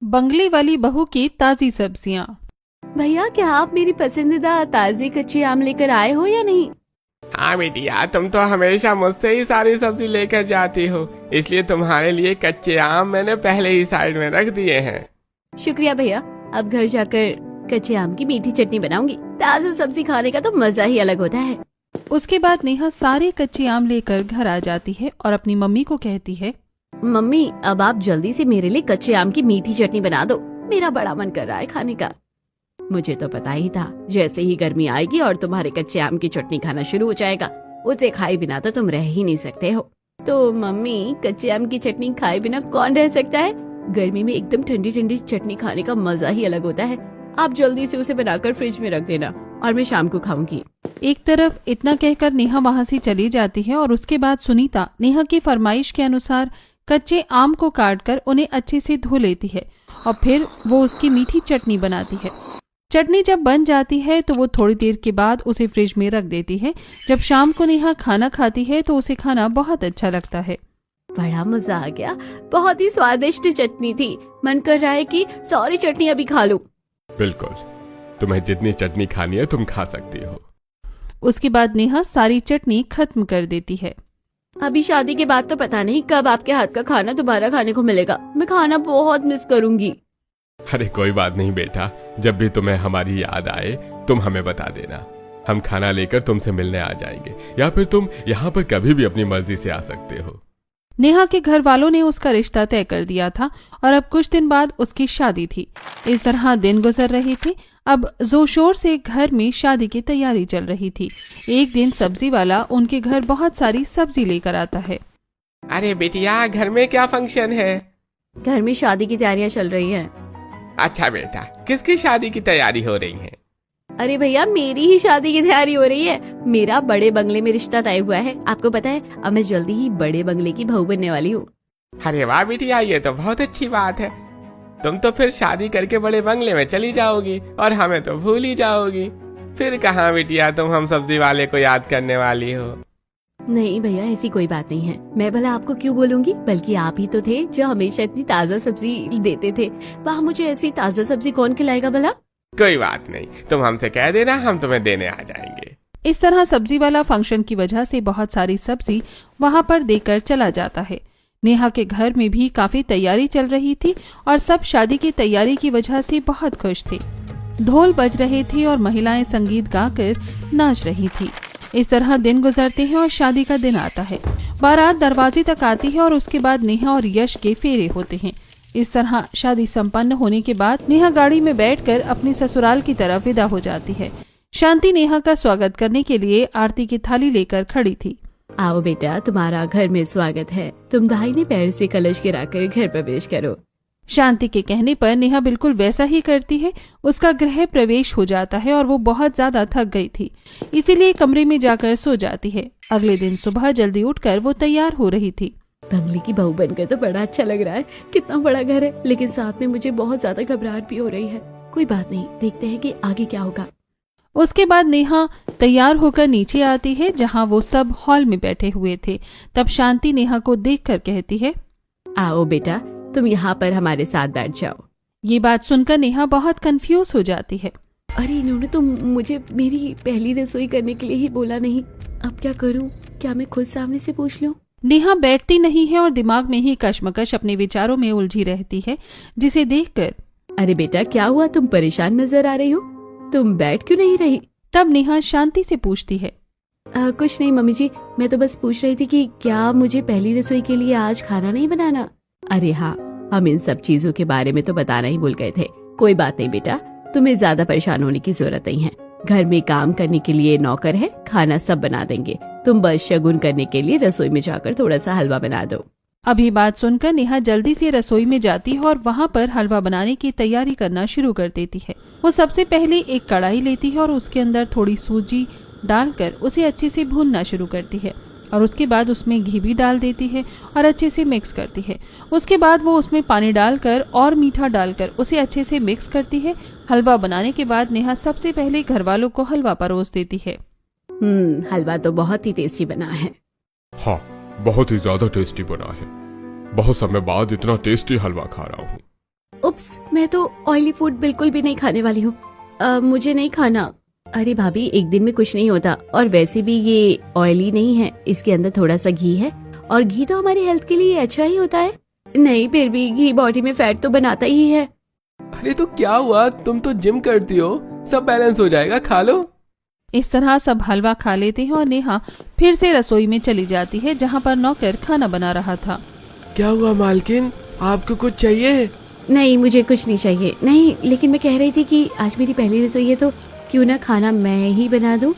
बंगले वाली बहू की ताजी सब्जियां। भैया, क्या आप मेरी पसंदीदा ताजे कच्चे आम लेकर आए हो या नहीं? हाँ बेटिया, तुम तो हमेशा मुझसे ही सारी सब्जी लेकर जाती हो, इसलिए तुम्हारे लिए कच्चे आम मैंने पहले ही साइड में रख दिए हैं। शुक्रिया भैया। अब घर जाकर कच्चे आम की मीठी चटनी बनाऊंगी। ताजा सब्जी खाने का तो मजा ही अलग होता है। उसके बाद नेहा सारे कच्चे आम लेकर घर आ जाती है और अपनी मम्मी को कहती है, मम्मी, अब आप जल्दी से मेरे लिए कच्चे आम की मीठी चटनी बना दो। मेरा बड़ा मन कर रहा है खाने का। मुझे तो पता ही था, जैसे ही गर्मी आएगी और तुम्हारे कच्चे आम की चटनी खाना शुरू हो जाएगा, उसे खाए बिना तो तुम रह ही नहीं सकते हो। तो मम्मी, कच्चे आम की चटनी खाए बिना कौन रह सकता है? गर्मी में एकदम ठंडी ठंडी चटनी खाने का मजा ही अलग होता है। आप जल्दी से उसे बनाकर फ्रिज में रख देना और मैं शाम को खाऊंगी। एक तरफ इतना कहकर नेहा वहाँ से चली जाती है और उसके बाद सुनीता नेहा की फरमाइश के अनुसार कच्चे आम को काटकर उन्हें अच्छे से धो लेती है और फिर वो उसकी मीठी चटनी बनाती है। चटनी जब बन जाती है तो वो थोड़ी देर के बाद उसे फ्रिज में रख देती है। जब शाम को नेहा खाना खाती है तो उसे खाना बहुत अच्छा लगता है। बड़ा मजा आ गया। बहुत ही स्वादिष्ट चटनी थी। मन कर रहा है कि सारी चटनी अभी खा लूं। बिल्कुल, तुम्हें जितनी चटनी खानी है तुम खा सकती हो। उसके बाद नेहा सारी चटनी खत्म कर देती है। अभी शादी के बाद तो पता नहीं कब आपके हाथ का खाना दोबारा खाने को मिलेगा। मैं खाना बहुत मिस करूंगी। अरे कोई बात नहीं बेटा, जब भी तुम्हें हमारी याद आए तुम हमें बता देना। हम खाना लेकर तुमसे मिलने आ जाएंगे, या फिर तुम यहाँ पर कभी भी अपनी मर्जी से आ सकते हो। नेहा के घर वालों ने उसका रिश्ता तय कर दिया था और अब कुछ दिन बाद उसकी शादी थी। इस तरह दिन गुजर रहे थे। अब जोर शोर से घर में शादी की तैयारी चल रही थी। एक दिन सब्जी वाला उनके घर बहुत सारी सब्जी लेकर आता है। अरे बेटिया, घर में क्या फंक्शन है? घर में शादी की तैयारियां चल रही हैं। अच्छा बेटा, किसकी शादी की तैयारी हो रही है? अरे भैया, मेरी ही शादी की तैयारी हो रही है। मेरा बड़े बंगले में रिश्ता तय हुआ है। आपको पता है, अब मैं जल्दी ही बड़े बंगले की बहू बनने वाली हूँ। अरे वाह बेटिया, ये तो बहुत अच्छी बात है। तुम तो फिर शादी करके बड़े बंगले में चली जाओगी और हमें तो भूल ही जाओगी। फिर कहाँ बेटिया तुम हम सब्जी वाले को याद करने वाली हो? नहीं भैया, ऐसी कोई बात नहीं है। मैं भला आपको क्यों बोलूंगी, बल्कि आप ही तो थे जो हमेशा इतनी ताजा सब्जी देते थे। वहाँ मुझे ऐसी ताजा सब्जी कौन खिलाएगा भला? कोई बात नहीं, तुम हमसे कह देना, हम तुम्हें देने आ जाएंगे। इस तरह सब्जी वाला फंक्शन की वजह से बहुत सारी सब्जी वहाँ पर देकर चला जाता है। नेहा के घर में भी काफी तैयारी चल रही थी और सब शादी की तैयारी की वजह से बहुत खुश थे। ढोल बज रहे थे और महिलाएं संगीत गाकर नाच रही थी। इस तरह दिन गुजरते हैं और शादी का दिन आता है। बारात दरवाजे तक आती है और उसके बाद नेहा और यश के फेरे होते हैं। इस तरह शादी संपन्न होने के बाद नेहा गाड़ी में बैठकर अपने ससुराल की तरफ विदा हो जाती है। शांति नेहा का स्वागत करने के लिए आरती की थाली लेकर खड़ी थी। आओ बेटा, तुम्हारा घर में स्वागत है। तुम दाहिने पैर से कलश गिराकर घर प्रवेश करो। शांति के कहने पर नेहा बिल्कुल वैसा ही करती है। उसका गृह प्रवेश हो जाता है और वो बहुत ज्यादा थक गई थी, इसीलिए कमरे में जाकर सो जाती है। अगले दिन सुबह जल्दी उठकर वो तैयार हो रही थी। बंगले की बहू बनकर तो बड़ा अच्छा लग रहा है। कितना बड़ा घर है, लेकिन साथ में मुझे बहुत ज्यादा घबराहट भी हो रही है। कोई बात नहीं, देखते हैं कि आगे क्या होगा। उसके बाद नेहा तैयार होकर नीचे आती है जहां वो सब हॉल में बैठे हुए थे। तब शांति नेहा को देखकर कहती है, आओ बेटा, तुम यहाँ पर हमारे साथ बैठ जाओ। ये बात सुनकर नेहा बहुत कंफ्यूज हो जाती है। अरे इन्होंने तो मुझे मेरी पहली रसोई करने के लिए ही बोला नहीं। अब क्या करूँ? क्या मैं खुद सामने से पूछ लूँ? नेहा बैठती नहीं है और दिमाग में ही कश्मकश अपने विचारों में उलझी रहती है, जिसे देखकर अरे बेटा, क्या हुआ? तुम परेशान नजर आ रही हो। तुम बैठ क्यों नहीं रही? तब नेहा शांति से पूछती है, कुछ नहीं मम्मी जी, मैं तो बस पूछ रही थी कि क्या मुझे पहली रसोई के लिए आज खाना नहीं बनाना? अरे हाँ, हम इन सब चीजों के बारे में तो बताना ही भूल गए थे। कोई बात नहीं बेटा, तुम्हें ज्यादा परेशान होने की जरूरत नहीं है। घर में काम करने के लिए नौकर है, खाना सब बना देंगे। तुम बस शगुन करने के लिए रसोई में जाकर थोड़ा सा हलवा बना दो। अभी बात सुनकर नेहा जल्दी से रसोई में जाती है और वहाँ पर हलवा बनाने की तैयारी करना शुरू कर देती है। वो सबसे पहले एक कढ़ाई लेती है और उसके अंदर थोड़ी सूजी डालकर उसे अच्छे से भूनना शुरू करती है और उसके बाद उसमें घी भी डाल देती है और अच्छे से मिक्स करती है। उसके बाद वो उसमें पानी डालकर और मीठा डालकर उसे अच्छे से मिक्स करती है। हलवा बनाने के बाद नेहा सबसे पहले घर वालों को हलवा परोस देती है। हलवा तो बहुत ही टेस्टी बना है। हाँ, बहुत ही ज्यादा टेस्टी बना है। बहुत समय बाद इतना टेस्टी हलवा खा रहा हूँ। उप्स, मैं तो ऑयली फूड बिल्कुल भी नहीं खाने वाली हूँ। मुझे नहीं खाना। अरे भाभी, एक दिन में कुछ नहीं होता, और वैसे भी ये ऑयली नहीं है, इसके अंदर थोड़ा सा घी है, और घी तो हमारी हेल्थ के लिए अच्छा ही होता है। नहीं, फिर भी घी बॉडी में फैट तो बनाता ही है। अरे तो क्या हुआ, तुम तो जिम करती हो, सब बैलेंस हो जाएगा, खा लो। इस तरह सब हलवा खा लेते हैं और नेहा फिर से रसोई में चली जाती है जहाँ पर नौकर खाना बना रहा था। क्या हुआ मालकिन, आपको कुछ चाहिए? नहीं, मुझे कुछ नहीं चाहिए। नहीं, लेकिन मैं कह रही थी कि आज मेरी पहली रसोई है, तो क्यों ना खाना मैं ही बना दूं।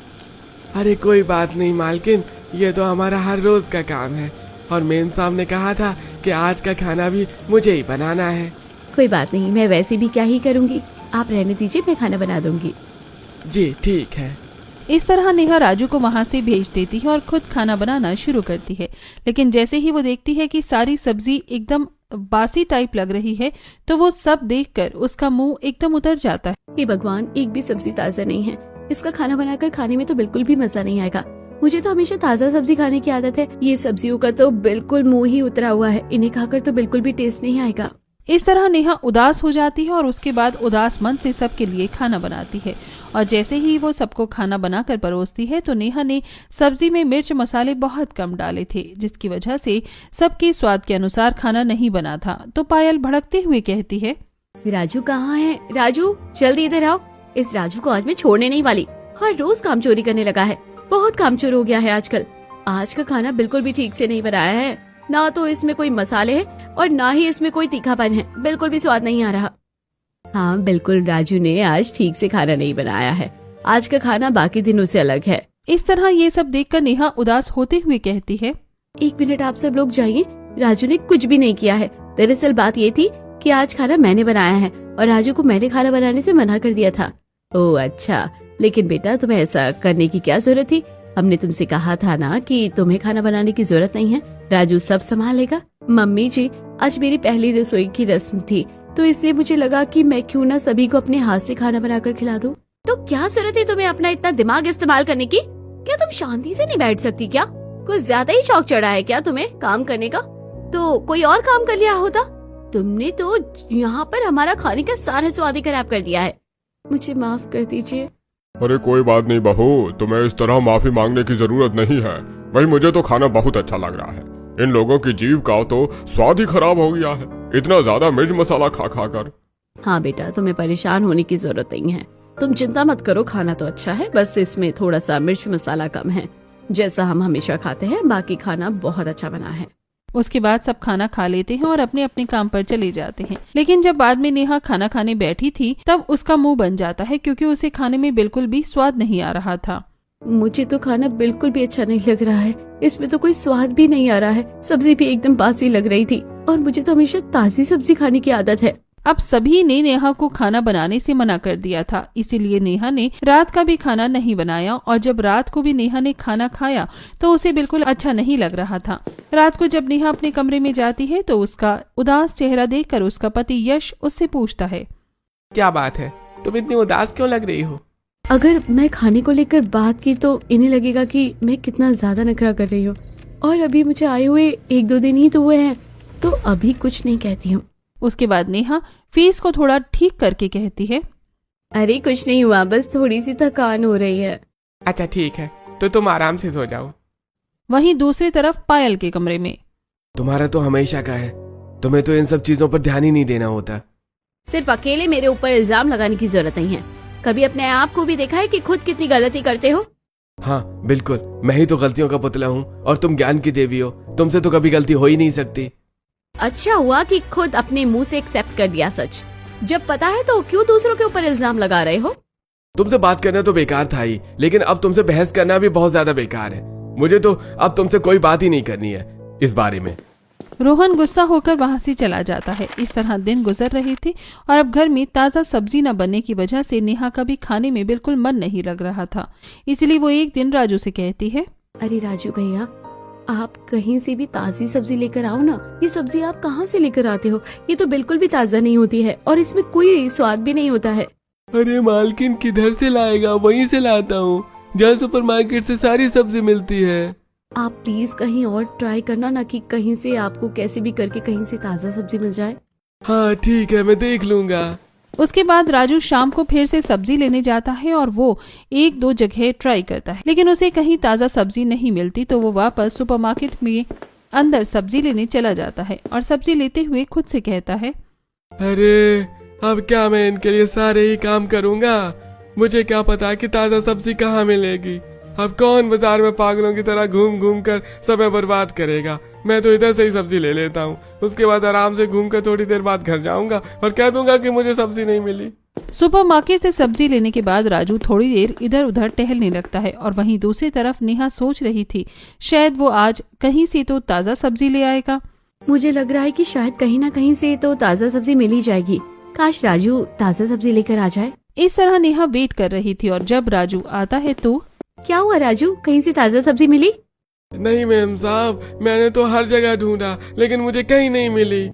अरे कोई बात नहीं मालकिन, ये तो हमारा हर रोज का काम है, और मेम साहब ने कहा था कि आज का खाना भी मुझे ही बनाना है। कोई बात नहीं, मैं वैसे भी क्या ही करूंगी, आप रहने दीजिए, मैं खाना बना दूंगी। जी ठीक है। इस तरह नेहा राजू को वहां से भेज देती है और खुद खाना बनाना शुरू करती है। लेकिन जैसे ही वो देखती है कि सारी सब्जी एकदम बासी टाइप लग रही है, तो वो सब देखकर उसका मुंह एकदम उतर जाता है। हे भगवान, एक भी सब्जी ताजा नहीं है। इसका खाना बनाकर खाने में तो बिल्कुल भी मजा नहीं आएगा। मुझे तो हमेशा ताजा सब्जी खाने की आदत है। ये सब्जियों का तो बिल्कुल मुंह ही उतरा हुआ है, इन्हें खाकर तो बिल्कुल भी टेस्ट नहीं आएगा। इस तरह नेहा उदास हो जाती है और उसके बाद उदास मन से सबके लिए खाना बनाती है। और जैसे ही वो सबको खाना बनाकर परोसती है, तो नेहा ने सब्जी में मिर्च मसाले बहुत कम डाले थे, जिसकी वजह से सबके स्वाद के अनुसार खाना नहीं बना था। तो पायल भड़कते हुए कहती है, राजू कहाँ है? राजू, जल्दी इधर आओ। इस राजू को आज मैं छोड़ने नहीं वाली। हर रोज काम चोरी करने लगा है, बहुत काम चोर हो गया है आजकल। आज का खाना बिल्कुल भी ठीक से नहीं बनाया है, ना तो इसमें कोई मसाले हैं और ना ही इसमें कोई तीखापन है, बिल्कुल भी स्वाद नहीं आ रहा। हाँ बिल्कुल, राजू ने आज ठीक से खाना नहीं बनाया है। आज का खाना बाकी दिनों से अलग है। इस तरह ये सब देखकर नेहा उदास होते हुए कहती है, 1 मिनट आप सब लोग जाइए, राजू ने कुछ भी नहीं किया है। दरअसल बात ये थी कि आज खाना मैंने बनाया है और राजू को मैंने खाना बनाने से मना कर दिया था। ओह अच्छा, लेकिन बेटा तुम्हें ऐसा करने की क्या जरूरत थी? हमने तुमसे कहा था ना कि तुम्हें खाना बनाने की जरूरत नहीं है, राजू सब संभालेगा। मम्मी जी, आज मेरी पहली रसोई की रस्म थी, तो इसलिए मुझे लगा कि मैं क्यों ना सभी को अपने हाथ से खाना बनाकर खिला दूं। तो क्या जरूरत है तुम्हें अपना इतना दिमाग इस्तेमाल करने की? क्या तुम शांति से नहीं बैठ सकती क्या? कुछ ज्यादा ही शौक चढ़ा है क्या तुम्हें काम करने का? तो कोई और काम कर लिया होता। तुमने तो यहाँ पर हमारा खाने का सारा स्वाद ही खराब कर दिया है। मुझे माफ कर दीजिए। अरे कोई बात नहीं बहू, तुम्हें इस तरह माफी मांगने की जरूरत नहीं है। भाई मुझे तो खाना बहुत अच्छा लग रहा है। इन लोगों की जीभ का तो स्वाद ही खराब हो गया है, इतना ज्यादा मिर्च मसाला खा खा कर। हाँ बेटा, तुम्हें परेशान होने की जरूरत नहीं है, तुम चिंता मत करो, खाना तो अच्छा है, बस इसमें थोड़ा सा मिर्च मसाला कम है, जैसा हम हमेशा खाते हैं। बाकी खाना बहुत अच्छा बना है। उसके बाद सब खाना खा लेते हैं और अपने अपने काम पर चले जाते हैं। लेकिन जब बाद में नेहा खाना खाने बैठी थी, तब उसका मुंह बन जाता है, क्योंकि उसे खाने में बिल्कुल भी स्वाद नहीं आ रहा था। मुझे तो खाना बिल्कुल भी अच्छा नहीं लग रहा है, इसमें तो कोई स्वाद भी नहीं आ रहा है। सब्जी भी एकदम बासी लग रही थी, और मुझे तो हमेशा ताजी सब्जी खाने की आदत है। अब सभी ने नेहा को खाना बनाने से मना कर दिया था, इसीलिए नेहा ने रात का भी खाना नहीं बनाया। और जब रात को भी नेहा ने खाना खाया तो उसे बिल्कुल अच्छा नहीं लग रहा था। रात को जब नेहा अपने कमरे में जाती है, तो उसका उदास चेहरा देखकर उसका पति यश उससे पूछता है, क्या बात है, तुम इतनी उदास क्यों लग रही हो? अगर मैं खाने को लेकर बात की तो इन्हें लगेगा कि मैं कितना ज्यादा नखरा कर रही हूँ, और अभी मुझे आए हुए 1-2 दिन ही तो हुए हैं, तो अभी कुछ नहीं कहती हूँ। उसके बाद नेहा फेस को थोड़ा ठीक करके कहती है, अरे कुछ नहीं हुआ, बस थोड़ी सी थकान हो रही है। अच्छा ठीक है, तो तुम आराम से सो जाओ। वहीं दूसरी तरफ पायल के कमरे में, तुम्हारा तो हमेशा का है, तुम्हें तो इन सब चीजों पर ध्यान ही नहीं देना होता। सिर्फ अकेले मेरे ऊपर इल्जाम लगाने की जरूरत नहीं है, कभी अपने आप को भी देखा है कि खुद कितनी गलती करते हो? हाँ बिल्कुल, मैं ही तो गलतियों का पुतला हूँ, और तुम ज्ञान की देवी हो, तुमसे तो कभी गलती हो ही नहीं सकती। अच्छा हुआ कि खुद अपने मुंह से एक्सेप्ट कर दिया सच। जब पता है तो क्यों दूसरों के ऊपर इल्जाम लगा रहे हो? तुमसे बात करना तो बेकार था ही, लेकिन अब तुमसे बहस करना भी बहुत ज्यादा बेकार है। मुझे तो अब तुमसे कोई बात ही नहीं करनी है इस बारे में। रोहन गुस्सा होकर वहां से चला जाता है। इस तरह दिन गुजर रहे थे और अब घर में ताज़ा सब्जी न बनने की वजह से नेहा का भी खाने में बिल्कुल मन नहीं लग रहा था। इसलिए वो एक दिन राजू से कहती है, अरे राजू भैया, आप कहीं से भी ताजी सब्जी लेकर आओ ना। ये सब्जी आप कहाँ से लेकर आते हो? ये तो बिल्कुल भी ताजा नहीं होती है और इसमें कोई स्वाद भी नहीं होता है। अरे मालकिन किधर से लाएगा, वहीं से लाता हूँ जहाँ सुपरमार्केट से सारी सब्जी मिलती है। आप प्लीज कहीं और ट्राई करना ना, कि कहीं से आपको कैसे भी करके कहीं से ताजा सब्जी मिल जाए। हाँ ठीक है, मैं देख लूंगा। उसके बाद राजू शाम को फिर से सब्जी लेने जाता है और वो एक दो जगह ट्राई करता है, लेकिन उसे कहीं ताज़ा सब्जी नहीं मिलती। तो वो वापस सुपरमार्केट में अंदर सब्जी लेने चला जाता है और सब्जी लेते हुए खुद से कहता है, अरे अब क्या मैं इनके लिए सारे ही काम करूंगा? मुझे क्या पता कि ताज़ा सब्जी कहाँ मिलेगी। अब कौन बाजार में पागलों की तरह घूम घूम कर समय बर्बाद करेगा। मैं तो इधर से ही सब्जी ले लेता हूँ, उसके बाद आराम से घूम कर थोड़ी देर बाद घर जाऊंगा और कह दूंगा कि मुझे सब्जी नहीं मिली। सुपरमार्केट से सब्जी लेने के बाद राजू थोड़ी देर इधर उधर टहलने लगता है और वहीं दूसरी तरफ नेहा सोच रही थी शायद वो आज कहीं से तो ताज़ा सब्जी ले आएगा। मुझे लग रहा है कि शायद कहीं ना कहीं से तो ताज़ा सब्जी मिल ही जाएगी। काश राजू ताज़ा सब्जी लेकर आ जाए। इस तरह नेहा वेट कर रही थी और जब राजू आता है तो क्या हुआ राजू, कहीं से ताज़ा सब्जी मिली? नहीं मैम साहब, मैंने तो हर जगह ढूंढा लेकिन मुझे कहीं नहीं मिली।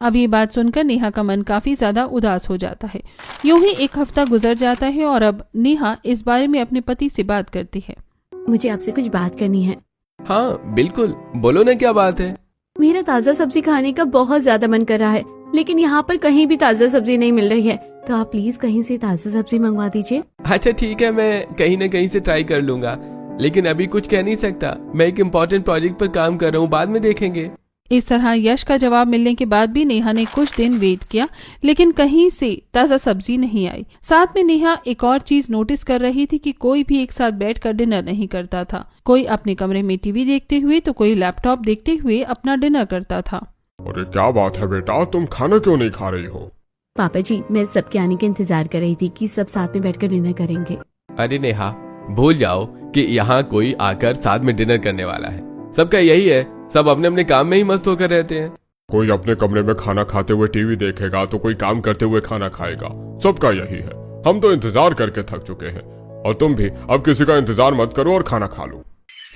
अब ये बात सुनकर नेहा का मन काफी ज्यादा उदास हो जाता है। यूं ही एक हफ्ता गुजर जाता है और अब नेहा इस बारे में अपने पति से बात करती है। मुझे आपसे कुछ बात करनी है। हाँ बिल्कुल, बोलो ना क्या बात है। मेरा ताज़ा सब्जी खाने का बहुत ज्यादा मन कर रहा है, लेकिन यहाँ पर कहीं भी ताज़ा सब्जी नहीं मिल रही है। तो आप प्लीज कहीं से ताज़ा सब्जी मंगवा दीजिए। अच्छा ठीक है, मैं कहीं ना कहीं से ट्राई कर लूंगा, लेकिन अभी कुछ कह नहीं सकता। मैं एक इम्पोर्टेंट प्रोजेक्ट पर काम कर रहा हूँ, बाद में देखेंगे। इस तरह यश का जवाब मिलने के बाद भी नेहा ने कुछ दिन वेट किया, लेकिन कहीं से ताज़ा सब्जी नहीं आई। साथ में नेहा एक और चीज नोटिस कर रही थी कि कोई भी एक साथ बैठकर डिनर नहीं करता था। कोई अपने कमरे में टीवी देखते हुए तो कोई लैपटॉप देखते हुए अपना डिनर करता था। अरे क्या बात है बेटा, तुम खाना क्यों नहीं खा रही हो? पापा जी, मैं सबके आने का इंतजार कर रही थी कि सब साथ में बैठकर डिनर करेंगे। अरे नेहा, भूल जाओ कि यहाँ कोई आकर साथ में डिनर करने वाला है। सबका यही है, सब अपने अपने काम में ही मस्त होकर रहते हैं। कोई अपने कमरे में खाना खाते हुए टीवी देखेगा तो कोई काम करते हुए खाना खाएगा। सबका यही है। हम तो इंतजार करके थक चुके हैं और तुम भी अब किसी का इंतजार मत करो और खाना खा लो।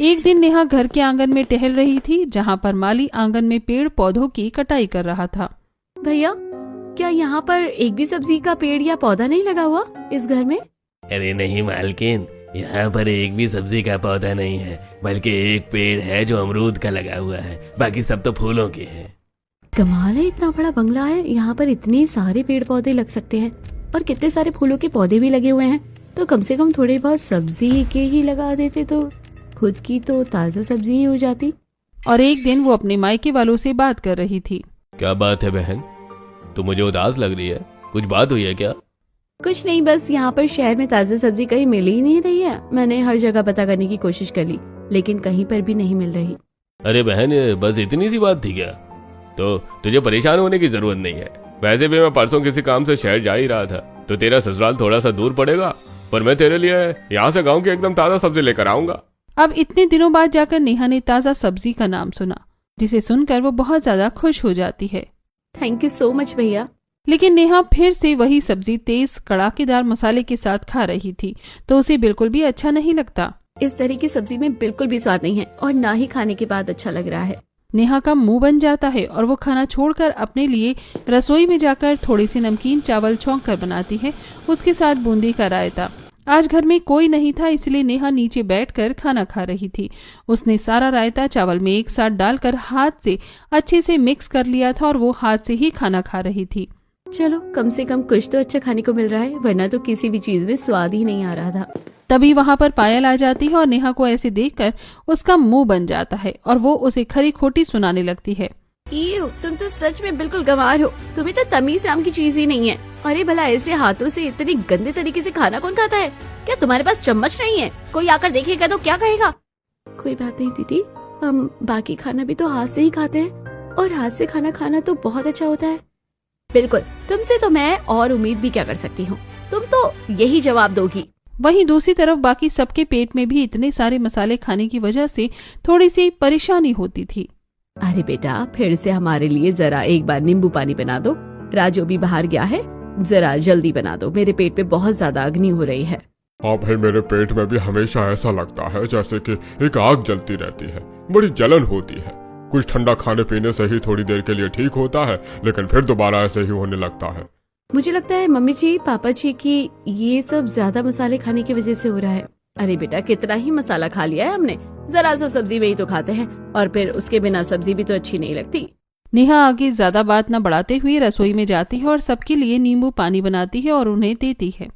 एक दिन नेहा घर के आंगन में टहल रही थी, जहाँ पर माली आंगन में पेड़ पौधों की कटाई कर रहा था। भैया, क्या यहाँ पर एक भी सब्जी का पेड़ या पौधा नहीं लगा हुआ इस घर में? अरे नहीं मालकिन, यहाँ पर एक भी सब्जी का पौधा नहीं है, बल्कि एक पेड़ है जो अमरूद का लगा हुआ है, बाकी सब तो फूलों के हैं। कमाल है, इतना बड़ा बंगला है, यहाँ पर इतने सारे पेड़ पौधे लग सकते हैं और कितने सारे फूलों के पौधे भी लगे हुए हैं। तो कम से कम थोड़े बहुत सब्जी के ही लगा देते तो खुद की तो ताज़ा सब्जी ही हो जाती। और एक दिन वो अपने मायके वालों से बात कर रही थी। क्या बात है बहन, तू मुझे उदास लग रही है, कुछ बात हुई है क्या? कुछ नहीं, बस यहाँ पर शहर में ताज़ा सब्जी कहीं मिल ही नहीं रही है। मैंने हर जगह पता करने की कोशिश कर ली, लेकिन कहीं पर भी नहीं मिल रही। अरे बहन, बस इतनी सी बात थी क्या? तो तुझे परेशान होने की जरूरत नहीं है। वैसे भी मैं परसों किसी काम से शहर जा ही रहा था, तो तेरा ससुराल थोड़ा सा दूर पड़ेगा, पर मैं तेरे लिए यहाँ से गाँव की एकदम ताज़ा सब्जी लेकर आऊंगा। अब इतने दिनों बाद जाकर नेहा ने ताज़ा सब्जी का नाम सुना, जिसे सुनकर वो बहुत ज्यादा खुश हो जाती है। थैंक यू सो मच भैया। लेकिन नेहा फिर से वही सब्जी तेज कड़ाकेदार मसाले के साथ खा रही थी, तो उसे बिल्कुल भी अच्छा नहीं लगता। इस तरह की सब्जी में बिल्कुल भी स्वाद नहीं है और ना ही खाने के बाद अच्छा लग रहा है। नेहा का मुंह बन जाता है और वो खाना छोड़कर अपने लिए रसोई में जाकर थोड़ी सी नमकीन चावल छौंक कर बनाती है, उसके साथ बूंदी का रायता। आज घर में कोई नहीं था, इसलिए नेहा नीचे बैठकर खाना खा रही थी। उसने सारा रायता चावल में एक साथ डालकर हाथ से अच्छे से मिक्स कर लिया था और वो हाथ से ही खाना खा रही थी। चलो, कम से कम कुछ तो अच्छा खाने को मिल रहा है, वरना तो किसी भी चीज में स्वाद ही नहीं आ रहा था। तभी वहां पर पायल आ जाती है और नेहा को ऐसे देखकर उसका मुंह बन जाता है और वो उसे खरी खोटी सुनाने लगती है। तुम तो सच में बिल्कुल गंवार हो, तुम्हें तो तमीज नाम की चीज ही नहीं है। अरे भला ऐसे हाथों से इतनी गंदे तरीके से खाना कौन खाता है? क्या तुम्हारे पास चम्मच नहीं है? कोई आकर देखेगा तो क्या कहेगा? कोई बात नहीं दीदी, हम बाकी खाना भी तो हाथ से ही खाते हैं और हाथ से खाना खाना तो बहुत अच्छा होता है। बिल्कुल, तुमसे तो मैं और उम्मीद भी क्या कर सकती हूँ, तुम तो यही जवाब दोगी। वहीं दूसरी तरफ बाकी सबके पेट में भी इतने सारे मसाले खाने की वजह से थोड़ी सी परेशानी होती थी। अरे बेटा, फिर से हमारे लिए जरा एक बार नींबू पानी बना दो। राजू भी बाहर गया है, जरा जल्दी बना दो, मेरे पेट पे बहुत ज्यादा अग्नि हो रही है। हाँ भाई, मेरे पेट में भी हमेशा ऐसा लगता है जैसे कि एक आग जलती रहती है, बड़ी जलन होती है। कुछ ठंडा खाने पीने से ही थोड़ी देर के लिए ठीक होता है, लेकिन फिर दोबारा ऐसे ही होने लगता है। मुझे लगता है मम्मी जी, पापा जी की ये सब ज्यादा मसाले खाने की वजह से हो रहा है। अरे बेटा, कितना ही मसाला खा लिया है हमने, जरा सा सब्जी में ही तो खाते हैं और फिर उसके बिना सब्जी भी तो अच्छी नहीं लगती। नेहा आगे ज्यादा बात न बढ़ाते हुए रसोई में जाती है और सबके लिए नींबू पानी बनाती है और उन्हें देती है।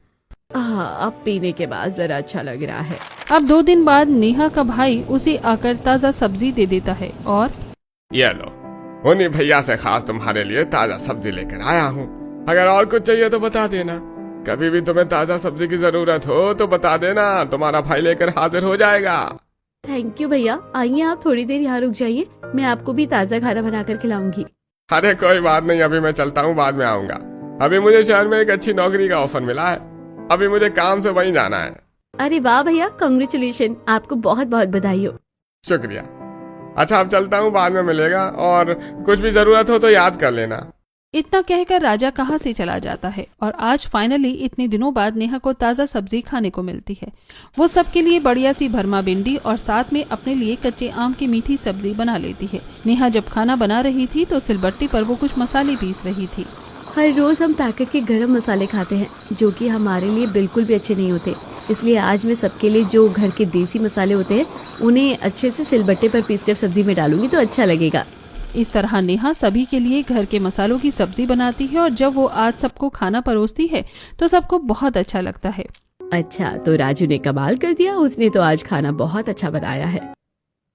अब पीने के बाद जरा अच्छा लग रहा है। अब 2 दिन बाद नेहा का भाई उसे आकर ताज़ा सब्जी दे देता है और ये लो, उन्हीं भैया से खास तुम्हारे लिए ताजा सब्जी लेकर आया हूँ। अगर और कुछ चाहिए तो बता देना। कभी भी तुम्हें ताजा सब्जी की जरूरत हो तो बता देना, तुम्हारा भाई लेकर हाजिर हो जाएगा। थैंक यू भैया। आइए आप थोड़ी देर यहाँ रुक जाइए, मैं आपको भी ताज़ा खाना बनाकर खिलाऊंगी। अरे कोई बात नहीं, अभी मैं चलता हूँ, बाद में आऊंगा। अभी मुझे शहर में एक अच्छी नौकरी का ऑफर मिला है, अभी मुझे काम से वहीं जाना है। अरे वाह भैया, कांग्रेचुलेशन, आपको बहुत बहुत बधाई हो। शुक्रिया। अच्छा अब चलता हूँ, बाद में मिलेगा, और कुछ भी जरूरत हो तो याद कर लेना। इतना कहकर राजा कहाँ से चला जाता है और आज फाइनली इतने दिनों बाद नेहा को ताज़ा सब्जी खाने को मिलती है। वो सबके लिए बढ़िया सी भरमा भिंडी और साथ में अपने लिए कच्चे आम की मीठी सब्जी बना लेती है। नेहा जब खाना बना रही थी तो सिलबट्टी पर वो कुछ मसाले पीस रही थी। हर रोज हम पैकेट के गरम मसाले खाते हैं जो कि हमारे लिए बिल्कुल भी अच्छे नहीं होते, इसलिए आज मैं सबके लिए जो घर के देसी मसाले होते हैं उन्हें अच्छे से सिलबट्टे पर पीसकर सब्जी में डालूंगी तो अच्छा लगेगा। इस तरह नेहा सभी के लिए घर के मसालों की सब्जी बनाती है और जब वो आज सबको खाना परोसती है तो सबको बहुत अच्छा लगता है। अच्छा, तो राजू ने कमाल कर दिया, उसने तो आज खाना बहुत अच्छा बनाया है।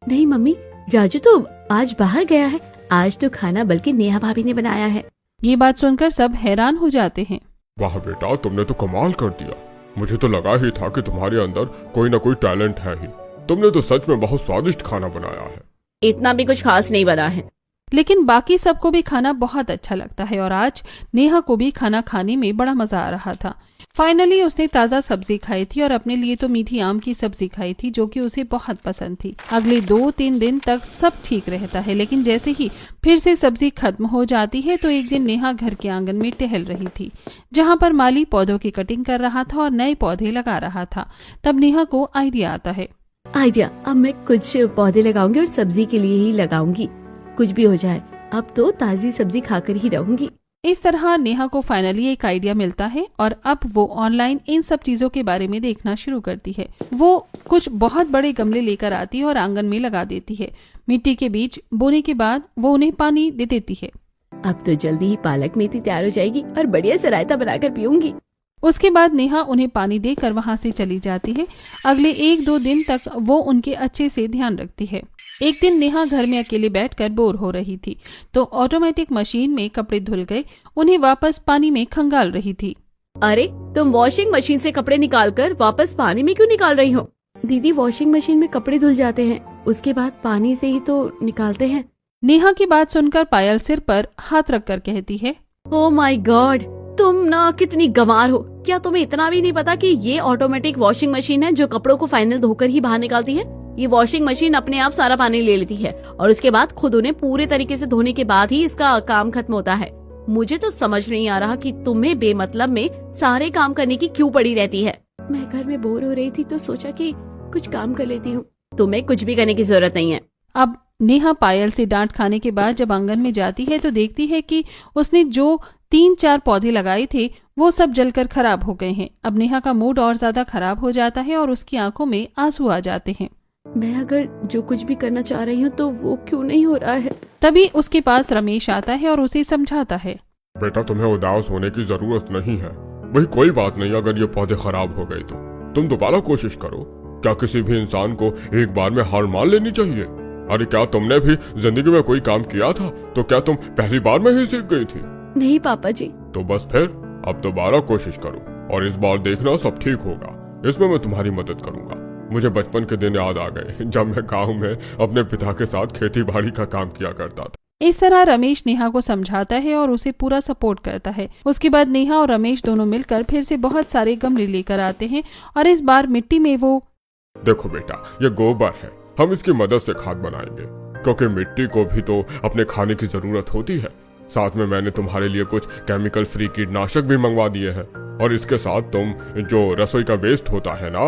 नहीं मम्मी, राजू तो आज बाहर गया है, आज तो खाना बल्कि नेहा भाभी ने बनाया है। ये बात सुनकर सब हैरान हो जाते हैं। वाह बेटा, तुमने तो कमाल कर दिया। मुझे तो लगा ही था कि तुम्हारे अंदर कोई ना कोई टैलेंट है ही। तुमने तो सच में बहुत स्वादिष्ट खाना बनाया है। इतना भी कुछ खास नहीं बना है, लेकिन बाकी सबको भी खाना बहुत अच्छा लगता है और आज नेहा को भी खाना खाने में बड़ा मजा आ रहा था। फाइनली उसने ताज़ा सब्जी खाई थी और अपने लिए तो मीठी आम की सब्जी खाई थी जो कि उसे बहुत पसंद थी। अगले 2-3 दिन तक सब ठीक रहता है, लेकिन जैसे ही फिर से सब्जी खत्म हो जाती है तो एक दिन नेहा घर के आंगन में टहल रही थी जहां पर माली पौधों की कटिंग कर रहा था और नए पौधे लगा रहा था। तब नेहा को आइडिया आता है। आइडिया, अब मैं कुछ पौधे लगाऊंगी और सब्जी के लिए ही लगाऊंगी, कुछ भी हो जाए अब तो ताजी सब्जी खाकर ही रहूंगी। इस तरह नेहा को फाइनली एक आइडिया मिलता है और अब वो ऑनलाइन इन सब चीजों के बारे में देखना शुरू करती है। वो कुछ बहुत बड़े गमले लेकर आती है और आंगन में लगा देती है। मिट्टी के बीज बोने के बाद वो उन्हें पानी दे देती है। अब तो जल्दी ही पालक मेथी तैयार हो जाएगी और बढ़िया से रायता बनाकर पीऊंगी। उसके बाद नेहा उन्हें पानी देकर वहां से चली जाती है। अगले 1-2 दिन तक वो उनके अच्छे से ध्यान रखती है। एक दिन नेहा घर में अकेले बैठकर बोर हो रही थी तो ऑटोमेटिक मशीन में कपड़े धुल गए, उन्हें वापस पानी में खंगाल रही थी। अरे, तुम वॉशिंग मशीन से कपड़े निकालकर वापस पानी में क्यों निकाल रही हो? दीदी, वॉशिंग मशीन में कपड़े धुल जाते हैं, उसके बाद पानी से ही तो निकालते हैं। नेहा की बात सुनकर पायल सिर पर हाथ रखकर कहती है, ओह माय गॉड, तुम ना कितनी गंवार हो। क्या तुम्हें इतना भी नहीं पता कि ये ऑटोमेटिक वॉशिंग मशीन है जो कपड़ों को फाइनल धोकर ही बाहर निकालती है? ये वॉशिंग मशीन अपने आप सारा पानी ले लेती है और उसके बाद खुद उन्हें पूरे तरीके से धोने के बाद ही इसका काम खत्म होता है। मुझे तो समझ नहीं आ रहा कि तुम्हें बेमतलब में सारे काम करने की क्यों पड़ी रहती है। मैं घर में बोर हो रही थी तो सोचा कि कुछ काम कर लेती हूँ। तुम्हें कुछ भी करने की जरूरत नहीं है। अब नेहा पायल से डांट खाने के बाद जब आंगन में जाती है तो देखती है कि उसने जो 3-4 पौधे लगाए थे वो सब जलकर खराब हो गए हैं। अब नेहा का मूड और ज्यादा खराब हो जाता है और उसकी आंखों में आंसू आ जाते हैं। मैं अगर जो कुछ भी करना चाह रही हूँ तो वो क्यों नहीं हो रहा है? तभी उसके पास रमेश आता है और उसे समझाता है। बेटा, तुम्हें उदास होने की जरूरत नहीं है। वही कोई बात नहीं, अगर ये पौधे खराब हो गए तो तुम दोबारा कोशिश करो। क्या किसी भी इंसान को एक बार में हार मान लेनी चाहिए? अरे क्या तुमने भी जिंदगी में कोई काम किया था तो क्या तुम पहली बार में ही सीख गई थी? नहीं पापा जी। तो बस फिर अब दोबारा कोशिश करो और इस बार देखना सब ठीक होगा। इसमें मैं तुम्हारी मदद करूंगा। मुझे बचपन के दिन याद आ गए जब मैं गाँव में अपने पिता के साथ खेती बाड़ी का काम किया करता था। इस तरह रमेश नेहा को समझाता है और उसे पूरा सपोर्ट करता है। उसके बाद नेहा और रमेश दोनों मिलकर फिर से बहुत सारे गमले लेकर आते हैं और इस बार मिट्टी में वो, देखो बेटा, ये गोबर है, हम इसकी मदद से खाद बनाएंगे क्योंकि मिट्टी को भी तो अपने खाने की जरूरत होती है। साथ में मैंने तुम्हारे लिए कुछ केमिकल फ्री कीटनाशक भी मंगवा दिए हैं और इसके साथ तुम जो रसोई का वेस्ट होता है ना,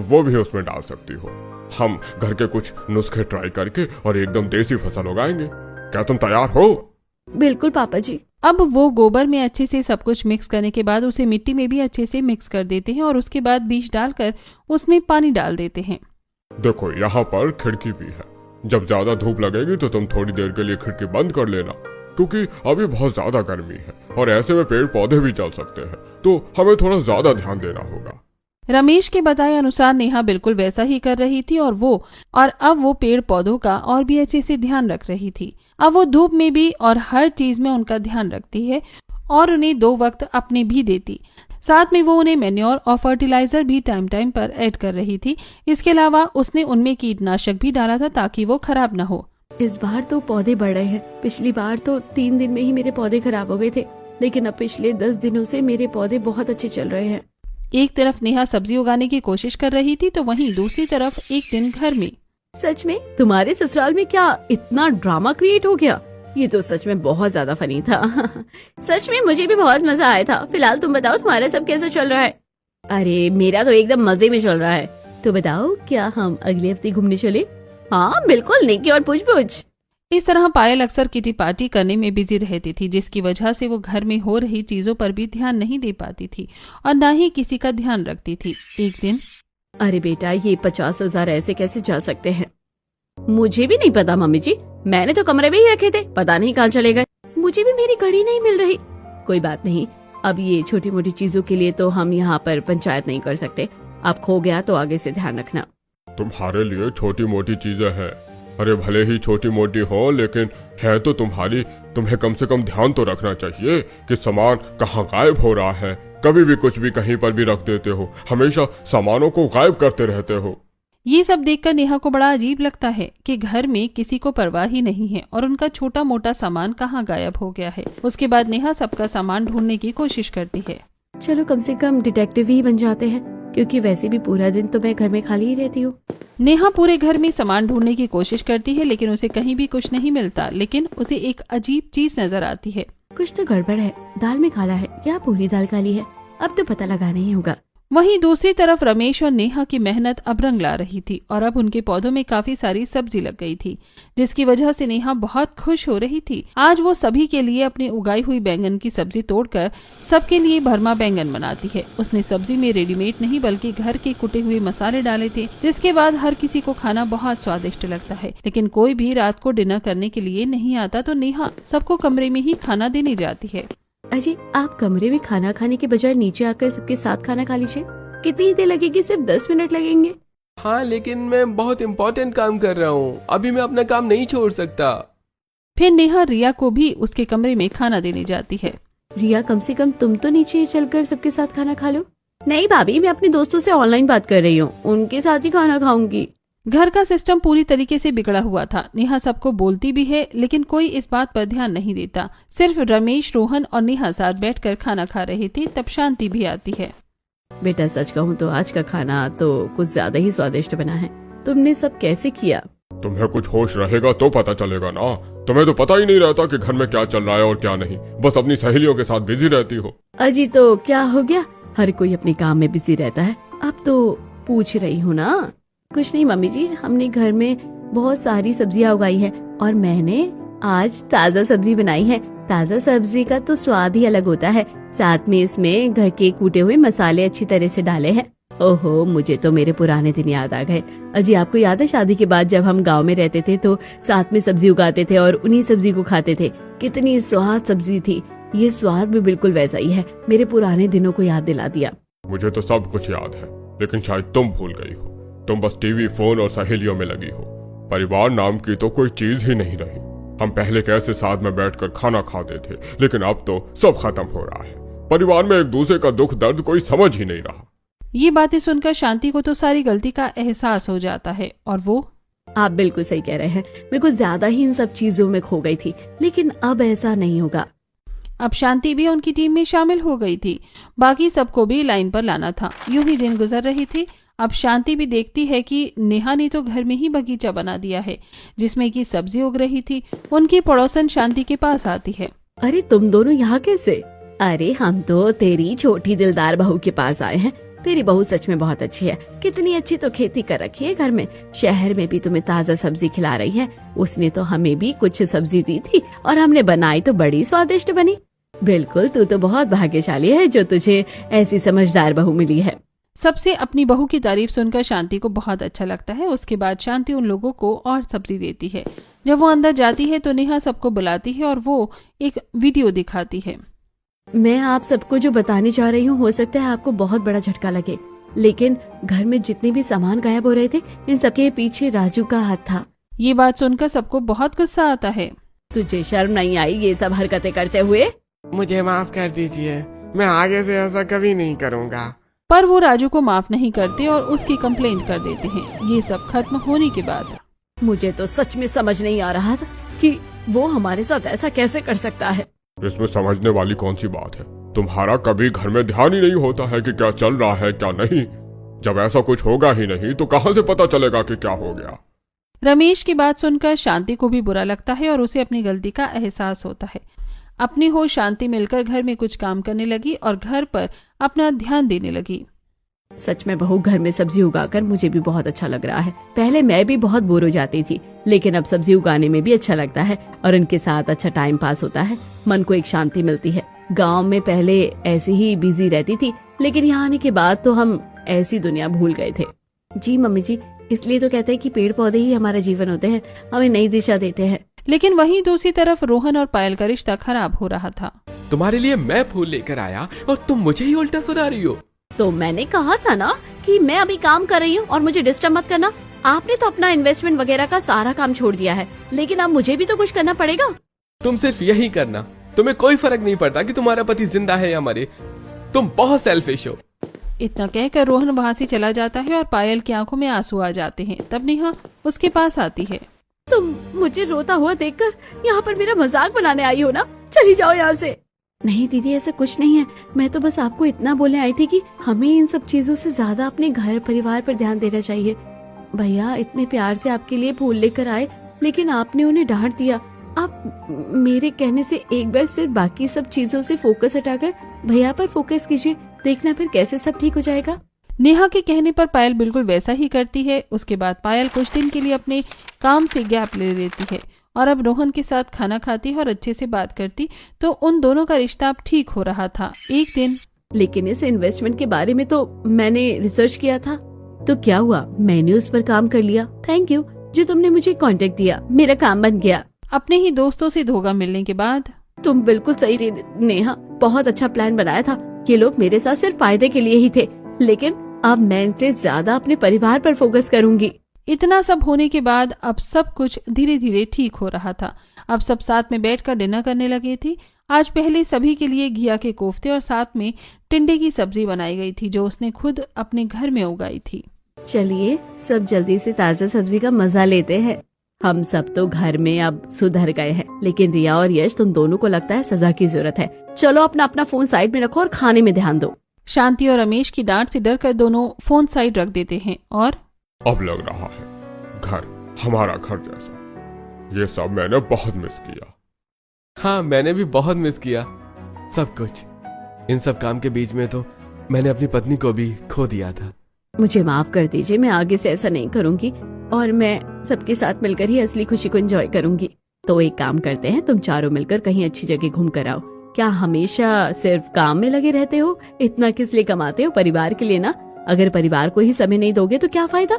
वो भी उसमें डाल सकती हो। हम घर के कुछ नुस्खे ट्राई करके और एकदम देसी फसल उगाएंगे। क्या तुम तैयार हो? बिल्कुल पापा जी। अब वो गोबर में अच्छे से सब कुछ मिक्स करने के बाद उसे मिट्टी में भी अच्छे से मिक्स कर देते हैं और उसके बाद बीज डालकर उसमें पानी डाल देते हैं। देखो, यहाँ पर खिड़की भी है, जब ज्यादा धूप लगेगी तो तुम थोड़ी देर के लिए खिड़की बंद कर लेना, क्योंकि अभी बहुत ज्यादा गर्मी है और ऐसे में पेड़ पौधे भी जल सकते हैं, तो हमें थोड़ा ज्यादा ध्यान देना होगा। रमेश के बताए अनुसार नेहा बिल्कुल वैसा ही कर रही थी और अब वो पेड़ पौधों का और भी अच्छे से ध्यान रख रही थी। अब वो धूप में भी और हर चीज में उनका ध्यान रखती है और उन्हें 2 वक्त अपने भी देती। साथ में वो उन्हें मैन्योर और फर्टिलाइजर भी टाइम टाइम पर ऐड कर रही थी। इसके अलावा उसने उनमें कीटनाशक भी डाला था ताकि वो खराब न हो। इस बार तो पौधे बढ़ रहे हैं। पिछली बार तो 3 दिन में ही मेरे पौधे खराब हो गए थे, लेकिन अब पिछले 10 दिनों से मेरे पौधे बहुत अच्छे चल रहे हैं। एक तरफ नेहा सब्जी उगाने की कोशिश कर रही थी तो वहीं दूसरी तरफ एक दिन घर में। सच में तुम्हारे ससुराल में क्या इतना ड्रामा क्रिएट हो गया? ये तो सच में बहुत ज्यादा फनी था। सच में मुझे भी बहुत मजा आया था। फिलहाल तुम बताओ तुम्हारा सब कैसा चल रहा है? अरे मेरा तो एकदम मजे में चल रहा है। तो बताओ क्या हम अगले हफ्ते घूमने चले? हाँ बिल्कुल, नेकी और पूछ। इस तरह पायल अक्सर किटी पार्टी करने में बिजी रहती थी, जिसकी वजह से वो घर में हो रही चीजों पर भी ध्यान नहीं दे पाती थी और न ही किसी का ध्यान रखती थी। एक दिन, अरे बेटा, ये 50,000 ऐसे कैसे जा सकते हैं? मुझे भी नहीं पता मम्मी जी, मैंने तो कमरे में ही रखे थे, पता नहीं कहाँ चले गए। मुझे भी मेरी घड़ी नहीं मिल रही। कोई बात नहीं, अब ये छोटी मोटी चीजों के लिए तो हम यहाँ पर पंचायत नहीं कर सकते। अब खो गया तो आगे से ध्यान रखना। तुम्हारे लिए छोटी मोटी चीजें हैं, अरे भले ही छोटी मोटी हो लेकिन है तो तुम्हारी। तुम्हें कम से कम ध्यान तो रखना चाहिए कि सामान कहाँ गायब हो रहा है। कभी भी कुछ भी कहीं पर भी रख देते हो, हमेशा सामानों को गायब करते रहते हो। ये सब देखकर नेहा को बड़ा अजीब लगता है कि घर में किसी को परवाह ही नहीं है और उनका छोटा मोटा सामान कहाँ गायब हो गया है। उसके बाद नेहा सबका सामान ढूंढने की कोशिश करती है। चलो कम से कम डिटेक्टिव ही बन जाते हैं, क्योंकि वैसे भी पूरा दिन तो मैं घर में खाली ही रहती हूँ। नेहा पूरे घर में सामान ढूंढने की कोशिश करती है लेकिन उसे कहीं भी कुछ नहीं मिलता। लेकिन उसे एक अजीब चीज नजर आती है। कुछ तो गड़बड़ है। दाल में काला है या पूरी दाल काली है, अब तो पता लगाना ही होगा। वहीं दूसरी तरफ रमेश और नेहा की मेहनत अब रंग ला रही थी और अब उनके पौधों में काफी सारी सब्जी लग गई थी, जिसकी वजह से नेहा बहुत खुश हो रही थी। आज वो सभी के लिए अपनी उगाई हुई बैंगन की सब्जी तोड़कर सबके लिए भरमा बैंगन बनाती है। उसने सब्जी में रेडीमेड नहीं बल्कि घर के कुटे हुए मसाले डाले थे, जिसके बाद हर किसी को खाना बहुत स्वादिष्ट लगता है। लेकिन कोई भी रात को डिनर करने के लिए नहीं आता तो नेहा सबको कमरे में ही खाना देने जाती है। अजी, आप कमरे में खाना खाने के बजाय नीचे आकर सबके साथ खाना खा लीजिए। कितनी देर लगेगी? सिर्फ 10 मिनट लगेंगे। हाँ, लेकिन मैं बहुत इम्पोर्टेंट काम कर रहा हूँ, अभी मैं अपना काम नहीं छोड़ सकता। फिर नेहा रिया को भी उसके कमरे में खाना देने जाती है। रिया, कम से कम तुम तो नीचे चलकर सबके साथ खाना खा लो। नहीं भाभी, मैं अपने दोस्तों से ऑनलाइन बात कर रही हूँ, उनके साथ ही खाना खाऊंगी। घर का सिस्टम पूरी तरीके से बिगड़ा हुआ था। नेहा सबको बोलती भी है लेकिन कोई इस बात पर ध्यान नहीं देता। सिर्फ रमेश, रोहन और नेहा साथ बैठकर खाना खा रहे थे, तब शांति भी आती है। बेटा सच कहूँ तो आज का खाना तो कुछ ज्यादा ही स्वादिष्ट बना है। तुमने सब कैसे किया? तुम्हें कुछ होश रहेगा तो पता चलेगा ना। तुम्हें तो पता ही नहीं रहता कि घर में क्या चल रहा है और क्या नहीं, बस अपनी सहेलियों के साथ बिजी रहती हो। अजी तो क्या हो गया, हर कोई अपने काम में बिजी रहता है। अब तो पूछ रही हूँ ना। कुछ नहीं मम्मी जी, हमने घर में बहुत सारी सब्जियां उगाई है और मैंने आज ताज़ा सब्जी बनाई है। ताज़ा सब्जी का तो स्वाद ही अलग होता है, साथ में इसमें घर के कूटे हुए मसाले अच्छी तरह से डाले हैं। ओहो, मुझे तो मेरे पुराने दिन याद आ गए। अजी आपको याद है शादी के बाद जब हम गांव में रहते थे तो साथ में सब्जी उगाते थे और उन्हीं सब्जी को खाते थे। कितनी स्वाद सब्जी थी। ये स्वाद भी बिल्कुल वैसा ही है। मेरे पुराने दिनों को याद दिला दिया। मुझे तो सब कुछ याद है, लेकिन शायद तुम भूल गई हो। तुम बस टीवी, फोन और सहेलियों में लगी हो। परिवार नाम की तो कोई चीज ही नहीं रही। हम पहले कैसे साथ में बैठकर खाना खाते थे, लेकिन अब तो सब खत्म हो रहा है। परिवार में एक दूसरे का दुख दर्द कोई समझ ही नहीं रहा। ये बातें सुनकर शांति को तो सारी गलती का एहसास हो जाता है और वो, आप बिल्कुल सही कह रहे हैं। मैं कुछ ज्यादा ही इन सब चीजों में खो गई थी, लेकिन अब ऐसा नहीं होगा। अब शांति भी उनकी टीम में शामिल हो गई थी। बाकी सबको भी लाइन पर लाना था। यूं ही दिन गुजर रही थी। अब शांति भी देखती है कि नेहा ने तो घर में ही बगीचा बना दिया है जिसमें कि सब्जी उग रही थी। उनकी पड़ोसन शांति के पास आती है। अरे तुम दोनों यहाँ कैसे? अरे हम तो तेरी छोटी दिलदार बहू के पास आए हैं। तेरी बहू सच में बहुत अच्छी है। कितनी अच्छी तो खेती कर रखी है घर में। शहर में भी तुम्हें ताजा सब्जी खिला रही है। उसने तो हमें भी कुछ सब्जी दी थी और हमने बनाई तो बड़ी स्वादिष्ट बनी। बिल्कुल, तू तो बहुत भाग्यशाली है जो तुझे ऐसी समझदार बहू मिली है। सबसे अपनी बहू की तारीफ सुनकर शांति को बहुत अच्छा लगता है। उसके बाद शांति उन लोगों को और सब्जी देती है। जब वो अंदर जाती है तो नेहा सबको बुलाती है और वो एक वीडियो दिखाती है। मैं आप सबको जो बताने जा रही हूँ, हो सकता है आपको बहुत बड़ा झटका लगे, लेकिन घर में जितने भी सामान गायब हो रहे थे, इन सबके पीछे राजू का हाथ था। ये बात सुनकर सबको बहुत गुस्सा आता है। तुझे शर्म नहीं आई ये सब हरकतें करते हुए? मुझे माफ कर दीजिए, मैं आगे से ऐसा कभी नहीं करूँगा। पर वो राजू को माफ नहीं करते और उसकी कंप्लेंट कर देते हैं। ये सब खत्म होने के बाद मुझे तो सच में समझ नहीं आ रहा था कि वो हमारे साथ ऐसा कैसे कर सकता है। इसमें समझने वाली कौन सी बात है? तुम्हारा कभी घर में ध्यान ही नहीं होता है कि क्या चल रहा है क्या नहीं। जब ऐसा कुछ होगा ही नहीं तो कहां से पता चलेगा कि क्या हो गया। रमेश की बात सुनकर शांति को भी बुरा लगता है और उसे अपनी गलती का एहसास होता है। अपनी हो शांति मिलकर घर में कुछ काम करने लगी और घर पर अपना ध्यान देने लगी। सच में बहू, घर में सब्जी उगाकर मुझे भी बहुत अच्छा लग रहा है। पहले मैं भी बहुत बोर हो जाती थी, लेकिन अब सब्जी उगाने में भी अच्छा लगता है और उनके साथ अच्छा टाइम पास होता है। मन को एक शांति मिलती है। गांव में पहले ऐसी ही बिजी रहती थी, लेकिन यहाँ आने के बाद तो हम ऐसी दुनिया भूल गए थे। जी मम्मी जी, इसलिए तो कहते हैं कि पेड़ पौधे ही हमारा जीवन होते हैं, हमें नई दिशा देते हैं। लेकिन वहीं दूसरी तरफ रोहन और पायल का रिश्ता खराब हो रहा था। तुम्हारे लिए मैं फूल लेकर आया और तुम मुझे ही उल्टा सुना रही हो। तो मैंने कहा था ना कि मैं अभी काम कर रही हूँ और मुझे डिस्टर्ब मत करना। आपने तो अपना इन्वेस्टमेंट वगैरह का सारा काम छोड़ दिया है, लेकिन अब मुझे भी तो कुछ करना पड़ेगा। तुम सिर्फ यही करना, तुम्हें कोई फर्क नहीं पड़ता कि तुम्हारा पति जिंदा है या मरे। तुम बहुत सेल्फिश हो। इतना कहकर रोहन वहाँ से चला जाता है और पायल की आंखों में आंसू आ जाते हैं। तब नेहा उसके पास आती है। तुम मुझे रोता हुआ देखकर यहाँ पर मेरा मजाक बनाने आई हो ना? चली जाओ यहाँ से। नहीं दीदी, ऐसा कुछ नहीं है। मैं तो बस आपको इतना बोलने आई थी कि हमें इन सब चीजों से ज्यादा अपने घर परिवार पर ध्यान देना चाहिए। भैया इतने प्यार से आपके लिए फूल लेकर आए, लेकिन आपने उन्हें डांट दिया। आप मेरे कहने से एक बार सिर्फ बाकी सब चीजों से फोकस हटाकर भैया पर फोकस कीजिए, देखना फिर कैसे सब ठीक हो जाएगा। नेहा के कहने पर पायल बिल्कुल वैसा ही करती है। उसके बाद पायल कुछ दिन के लिए अपने काम से गैप ले लेती है और अब रोहन के साथ खाना खाती और अच्छे से बात करती, तो उन दोनों का रिश्ता अब ठीक हो रहा था। एक दिन लेकिन इस इन्वेस्टमेंट के बारे में तो मैंने रिसर्च किया था। तो क्या हुआ, मैंने उस पर काम कर लिया। थैंक यू जो तुमने मुझे कांटेक्ट दिया, मेरा काम बन गया। अपने ही दोस्तों से धोखा मिलने के बाद तुम बिल्कुल सही थी नेहा, बहुत अच्छा प्लान बनाया था। ये लोग मेरे साथ सिर्फ फायदे के लिए ही थे, लेकिन अब मैं इनसे ज्यादा अपने परिवार पर फोकस करूंगी। इतना सब होने के बाद अब सब कुछ धीरे धीरे ठीक हो रहा था। अब सब साथ में बैठकर डिनर करने लगे थे। आज पहले सभी के लिए घिया के कोफ्ते और साथ में टिंडे की सब्जी बनाई गई थी, जो उसने खुद अपने घर में उगाई थी। चलिए सब जल्दी से ताजा सब्जी का मजा लेते हैं। हम सब तो घर में अब सुधर गए हैं, लेकिन रिया और यश तुम दोनों को लगता है सजा की जरूरत है। चलो अपना अपना फोन साइड में रखो और खाने में ध्यान दो। शांति और रमेश की डांट से डरकर दोनों फोन साइड रख देते हैं और अब लग रहा है घर हमारा घर जैसा। ये सब मैंने बहुत मिस किया। हाँ, मैंने भी बहुत मिस किया सब कुछ। इन सब काम के बीच में तो मैंने अपनी पत्नी को भी खो दिया था। मुझे माफ कर दीजिए, मैं आगे से ऐसा नहीं करूंगी और मैं सबके साथ मिलकर ही असली खुशी को एंजॉय करूंगी। तो एक काम करते हैं, तुम चारों मिलकर कहीं अच्छी जगह घूम कर आओ। क्या हमेशा सिर्फ काम में लगे रहते हो? इतना किस लिए कमाते हो? परिवार के लिए ना। अगर परिवार को ही समय नहीं दोगे तो क्या फायदा।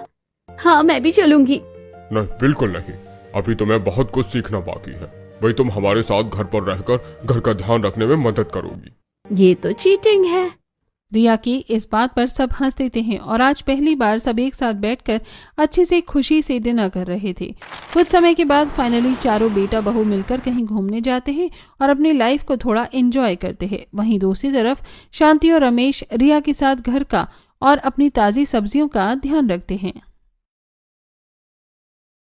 हाँ, मैं भी चलूंगी। नहीं, बिल्कुल नहीं। अभी तुम्हें बहुत कुछ सीखना बाकी है। वही तुम हमारे साथ घर पर रहकर घर का ध्यान रखने में मदद करोगी। ये तो चीटिंग है। रिया की इस बात पर सब हंस देते हैं और आज पहली बार सब एक साथ बैठकर अच्छे से खुशी से डिनर कर रहे थे। कुछ समय के बाद फाइनली चारों बेटा बहू मिलकर कहीं घूमने जाते हैं और अपनी लाइफ को थोड़ा एंजॉय करते हैं। वहीं दूसरी तरफ शांति और रमेश रिया के साथ घर का और अपनी ताज़ी सब्जियों का ध्यान रखते हैं।